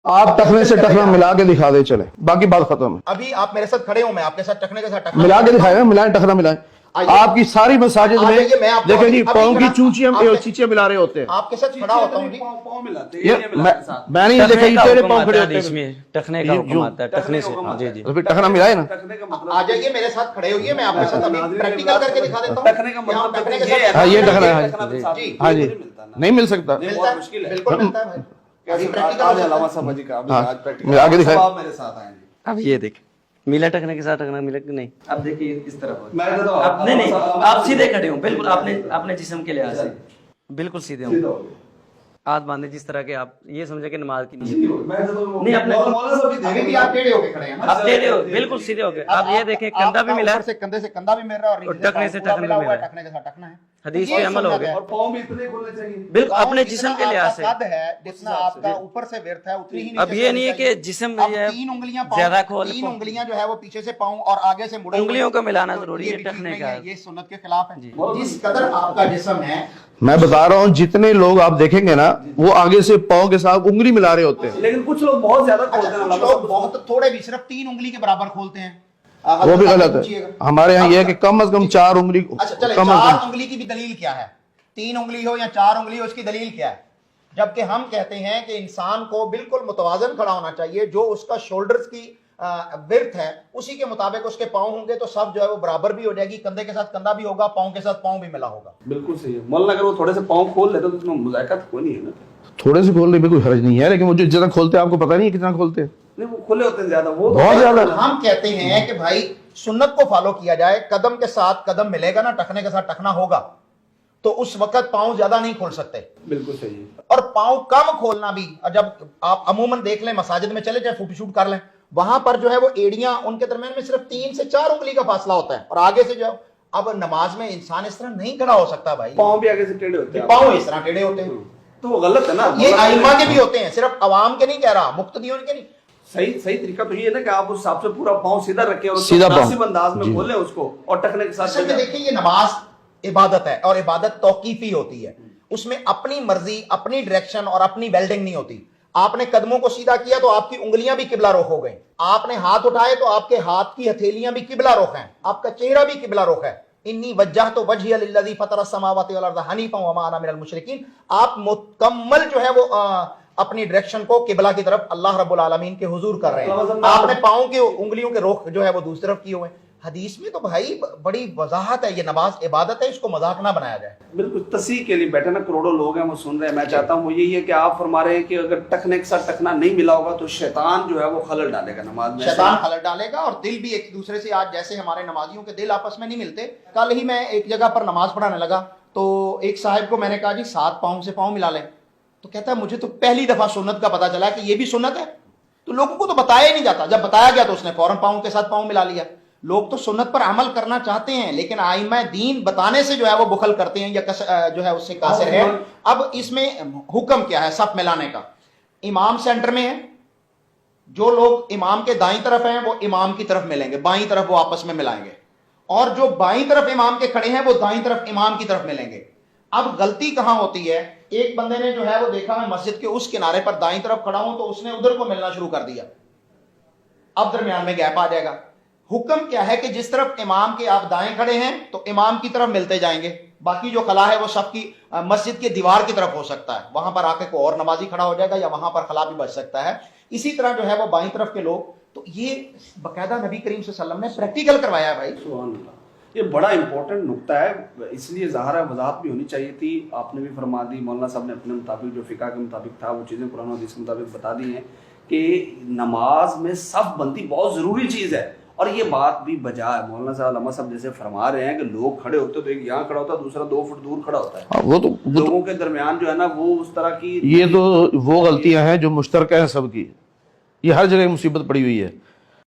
آپ ٹخنے سے ٹخنا ملا کے دکھا دے چلے، باقی بات ختم ہے. ابھی آپ میرے ساتھ کھڑے ہوں، میں آپ کے ساتھ ٹخنے کے ساتھ ٹخنا ملا کے دکھائے، ملائیں ٹخنا ملائیں. آپ کی ساری مساجد میں دیکھیں جی پاؤں کی چونچیاں ملا رہے ہوتے ہیں. آپ کے ساتھ کھڑا ہوتا ہوں جی، میں نہیں دیکھا یہ تیرے پاؤں کھڑے ہوتے ہیں. ٹخنے کا حکم آتا ہے، ٹخنے سے. جی جی تو پھر ٹخنا ملائے نا. آ جائیے میرے ساتھ کھڑے ہوئیے، میں آپ کے ساتھ ابھی پریکٹیکل کر کے دکھا دیتا ہوں. ٹخنے کا مطلب ٹخنے کے ساتھ ہاں یہ ٹخنا ہے. جی ہاں جی نہیں مل سکتا. ملتا ہے، بالکل ملتا ہے بھائی. ابھی پریکٹیکل علامہ صاحب جی کا ملا کے دکھائے. میرے ساتھ آئیں جی. اب یہ دیکھ ملا ٹکنے کے ساتھ ٹکنا ملا کہ نہیں. اب دیکھیے اس طرف میں نے تو اب نہیں آپ سیدھے کھڑے ہوں بالکل، اپنے جسم کے لحاظ سے بالکل سیدھے ہوں، ہاتھ باندھے جس طرح کے آپ یہ سمجھے کہ نماز کی نیت نہیں اپنے ابھی بھی آپ ٹیڑھے ہو کے کھڑے ہیں نا. آپ ٹیڑھے ہو بالکل سیدھے ہو گئے. آپ یہ دیکھیں کندھا بھی ملا اوپر سے کندھے سے کندھا بھی مل رہا ہے اور ٹخنے سے ٹخنا بھی مل رہا ہے. ٹخنے کے ساتھ ٹخنا ہے. حدیث پہ عمل ہو گیا اور پاؤں بھی اتنے کھلنے چاہیے بالکل اپنے جسم کے لحاظ سے. قد ہے جتنا آپ کا اوپر سے ورتھ ہے اتنی ہی. اب یہ نہیں ہے کہ جسم اب جو ہے تین انگلیاں زیادہ کھول، تین انگلیاں جو ہے وہ پیچھے سے پاؤں اور آگے سے مڑے انگلیوں کو ملانا تو ضروری یہ ہے بھی ٹھیک ٹخنے نہیں کا. ہے، یہ سنت کے خلاف ہے. جس قدر آپ کا جسم ہے، میں بتا رہا ہوں جتنے لوگ آپ دیکھیں گے نا وہ آگے سے پاؤں کے ساتھ انگلی ملا رہے ہوتے ہیں. لیکن کچھ لوگ بہت زیادہ کھولتے ہیں. کچھ لوگ بہت تھوڑے بھی صرف 3 انگلی کے برابر کھولتے ہیں، وہ بھی غلط ہے. ہمارے ہاں یہ ہے کہ کم از کم 4 انگلی. اچھا چلے کم از 4 کم انگلی کی بھی دلیل کیا ہے؟ 3 انگلی ہو یا 4 انگلی ہو، اس کی دلیل کیا ہے؟ جبکہ ہم کہتے ہیں کہ انسان کو بالکل متوازن کھڑا ہونا چاہیے، جو اس کا شولڈرز کی ورتھ ہے اسی کے مطابق اس کے پاؤں ہوں گے تو سب جو ہے وہ برابر بھی ہو جائے گی. کندھے کے ساتھ کندھا بھی ہوگا، پاؤں کے ساتھ پاؤں بھی ملا ہوگا. بالکل صحیح ہے مولانا. اگر وہ تھوڑے سے پاؤں کھول لیتے تو اس میں مذائقت کوئی نہیں ہے نا. تھوڑے سے کھولنے میں کوئی حرج نہیں ہے، لیکن وہ جو جتنا کھولتے ہیں آپ کو پتہ نہیں ہے کتنا کھولتے ہیں. نہیں وہ کھلے ہوتے ہیں زیادہ، وہ بہت زیادہ. ہم کہتے ہیں کہ بھائی سنت کو فالو کیا جائے، قدم کے ساتھ قدم ملے گا نا، ٹخنے کے ساتھ ٹخنا ہوگا تو اس وقت پاؤں زیادہ نہیں کھول سکتے. بالکل صحیح ہے. اور پاؤں کم کھولنا بھی، جب آپ عموماً دیکھ لیں مساجد میں چلے جائیں، فوٹو شوٹ کر لیں، وہاں پر جو ہے وہ ایڑیاں ان کے درمیان میں صرف 3 سے 4 انگلی کا فاصلہ ہوتا ہے اور آگے سے جو اب نماز میں انسان اس طرح نہیں کھڑا ہو سکتا بھائی. پاؤں بھی آگے سے ٹیڑھے ہوتے ہیں، پاؤں اس طرح ٹیڑھے ہوتے ہیں تو وہ غلط ہے نا. یہ ائمہ کے بھی ہوتے ہیں، صرف عوام کے نہیں کہہ رہا، مقتدیوں کے نہیں. صحیح طریقہ تو یہ ہے نا کہ آپ اس حساب سے پورا پاؤں سیدھا رکھیں اور سیدھا پاؤں مناسب انداز میں کھولیں اس کو اور ٹخنے کے ساتھ. اصل میں دیکھیں یہ نماز عبادت ہے اور عبادت توقیفی ہوتی ہے، اس میں اپنی مرضی، اپنی ڈائریکشن اور اپنی ویلڈنگ نہیں ہوتی. آپ نے قدموں کو سیدھا کیا تو آپ کی انگلیاں بھی قبلہ رخ ہو گئیں، آپ نے ہاتھ اٹھائے تو آپ کے ہاتھ کی ہتھیلیاں بھی قبلہ رخ ہیں، آپ کا چہرہ بھی قبلہ رخ ہے. انی وجہت وجہی للذی فطر السماوات والارض حنیفا وما انا من المشرکین. آپ مکمل جو ہے وہ اپنی ڈائریکشن کو قبلہ کی طرف اللہ رب العالمین کے حضور کر رہے ہیں. آپ نے پاؤں کی انگلیوں کے رخ جو ہے وہ دوسری طرف کیے ہوئے ہیں. حدیث میں تو بھائی بڑی وضاحت ہے، یہ نماز عبادت ہے، اس کو مذاق نہ بنایا جائے. بالکل تصحیح کے لیے بیٹھے نا کروڑوں لوگ ہیں وہ سن رہے ہیں. میں چاہتا ہوں وہ یہی ہے کہ آپ فرما رہے ہیں کہ اگر ٹخنے کے ساتھ ٹخنا نہیں ملا ہوگا تو شیطان جو ہے وہ خلل ڈالے گا نماز میں. شیطان خلل ڈالے گا اور دل بھی ایک دوسرے سے، آج جیسے ہمارے نمازیوں کے دل آپس میں نہیں ملتے. کل ہی میں ایک جگہ پر نماز پڑھانے لگا تو ایک صاحب کو میں نے کہا جی 7 پاؤں سے پاؤں ملا لیں، تو کہتا ہے مجھے تو پہلی دفعہ سنت کا پتا چلا کہ یہ بھی سنت ہے. تو لوگوں کو تو بتایا ہی نہیں جاتا، جب بتایا گیا تو اس نے فوراً پاؤں کے ساتھ پاؤں ملا لیا. لوگ تو سنت پر عمل کرنا چاہتے ہیں لیکن ائمہ دین بتانے سے جو ہے وہ بخل کرتے ہیں یا جو ہے اس سے قاصر ہے. اب اس میں حکم کیا ہے صف ملانے کا؟ امام سینٹر میں ہے، جو لوگ امام کے دائیں طرف ہیں وہ امام کی طرف ملیں گے، بائیں طرف وہ آپس میں ملائیں گے، اور جو بائیں طرف امام کے کھڑے ہیں وہ دائیں طرف امام کی طرف ملیں گے. اب غلطی کہاں ہوتی ہے؟ ایک بندے نے جو ہے وہ دیکھا میں مسجد کے اس کنارے پر دائیں طرف کھڑا ہوں تو اس نے ادھر کو ملنا شروع کر دیا. اب درمیان میں گیپ آ جائے گا. حکم کیا ہے کہ جس طرف امام کے آپ دائیں کھڑے ہیں تو امام کی طرف ملتے جائیں گے، باقی جو خلا ہے وہ سب کی مسجد کی دیوار کی طرف ہو سکتا ہے، وہاں پر آ کے کوئی اور نمازی کھڑا ہو جائے گا یا وہاں پر خلا بھی بچ سکتا ہے. اسی طرح جو ہے وہ بائیں طرف کے لوگ، تو یہ باقاعدہ نبی کریم صلی اللہ علیہ وسلم نے پریکٹیکل کروایا ہے بھائی. سبحان اللہ، یہ بڑا امپورٹنٹ نقطہ ہے، اس لیے ظاہر ہے وضاحت بھی ہونی چاہیے تھی. آپ نے بھی فرما دی، مولانا صاحب نے اپنے مطابق جو فقہ کے مطابق تھا وہ چیزیں قرآن و حدیث کے مطابق بتا دی ہیں کہ نماز میں صف بندی بہت ضروری چیز ہے. اور یہ بات بھی بجا ہے، مولانا صاحب علامہ صاحب جیسے فرما رہے ہیں کہ لوگ کھڑے ہوتے تو ایک یہاں کھڑا ہوتا ہے، دوسرا 2 فٹ دور کھڑا ہوتا ہے. وہ تو لوگوں کے درمیان جو ہے نا وہ اس طرح کی، یہ تو وہ غلطیاں ہیں جو مشترکہ ہیں سب کی. یہ ہر جگہ مصیبت پڑی ہوئی ہے.